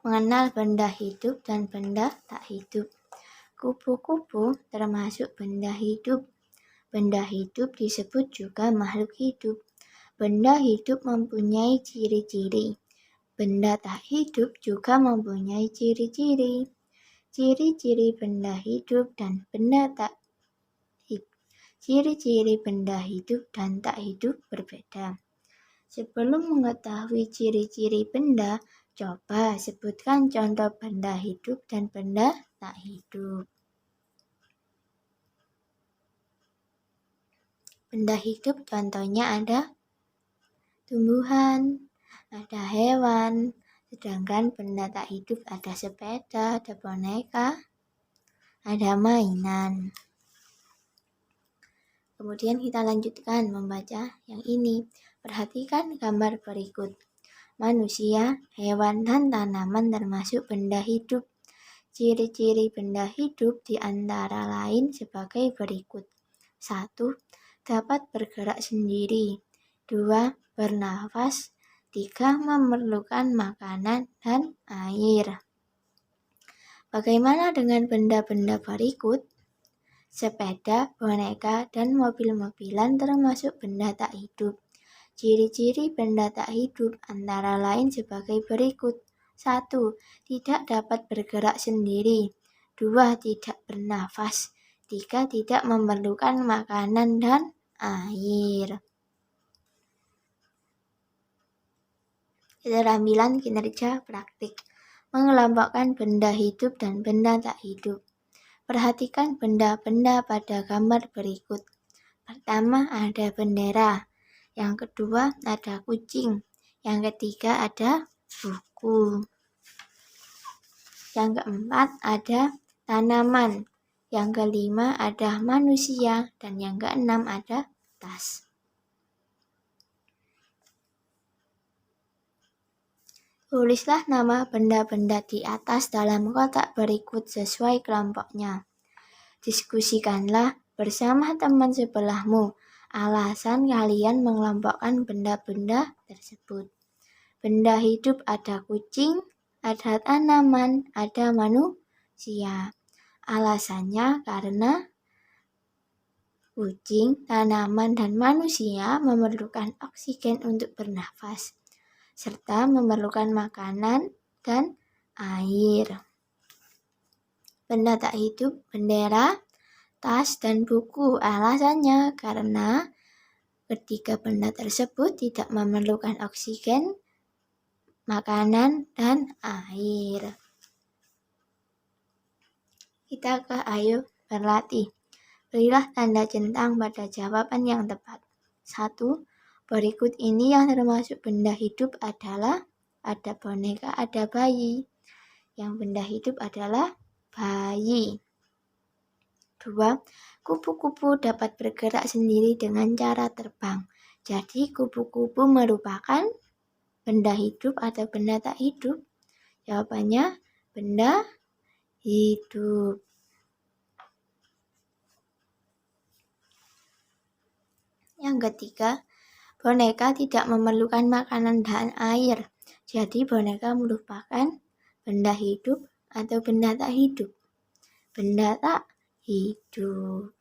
mengenal benda hidup dan benda tak hidup. Kupu-kupu termasuk benda hidup. Benda hidup disebut juga makhluk hidup. Benda hidup mempunyai ciri-ciri. Benda tak hidup juga mempunyai ciri-ciri. Ciri-ciri benda hidup dan benda tak hidup. Ciri-ciri benda hidup dan tak hidup berbeda. Sebelum mengetahui ciri-ciri benda, coba sebutkan contoh benda hidup dan benda tak hidup. Benda hidup contohnya ada tumbuhan, ada hewan, sedangkan benda tak hidup ada sepeda, ada boneka, ada mainan. Kemudian kita lanjutkan membaca yang ini. Perhatikan gambar berikut. Manusia, hewan, dan tanaman termasuk benda hidup. Ciri-ciri benda hidup diantara lain sebagai berikut. 1. Dapat bergerak sendiri. 2. Bernafas. 3. Memerlukan makanan dan air. Bagaimana dengan benda-benda berikut? Sepeda, boneka, dan mobil-mobilan termasuk benda tak hidup. Ciri-ciri benda tak hidup antara lain sebagai berikut. 1. Tidak dapat bergerak sendiri. 2. Tidak bernafas. 3. Tidak memerlukan makanan dan air. Keterampilan kinerja praktik. Mengelompokkan benda hidup dan benda tak hidup. Perhatikan benda-benda pada gambar berikut. Pertama ada bendera. Yang kedua ada kucing. Yang ketiga ada buku. Yang keempat ada tanaman. Yang kelima ada manusia. Dan yang keenam ada tas. Tulislah nama benda-benda di atas dalam kotak berikut sesuai kelompoknya. Diskusikanlah bersama teman sebelahmu alasan kalian mengelompokkan benda-benda tersebut. Benda hidup ada kucing, ada tanaman, ada manusia. Alasannya karena kucing, tanaman, dan manusia memerlukan oksigen untuk bernafas, serta memerlukan makanan dan air. Benda tak hidup, bendera, tas, dan buku. Alasannya karena ketiga benda tersebut tidak memerlukan oksigen, makanan, dan air. Kita ayo berlatih. Berilah tanda centang pada jawaban yang tepat. 1. Berikut ini yang termasuk benda hidup adalah ada boneka, ada bayi. Yang benda hidup adalah bayi. 2. Kupu-kupu dapat bergerak sendiri dengan cara terbang. Jadi kupu-kupu merupakan benda hidup atau benda tak hidup? Jawabannya benda hidup. Yang ketiga, boneka tidak memerlukan makanan dan air. Jadi boneka merupakan benda hidup atau benda tak hidup? Benda tak hidup.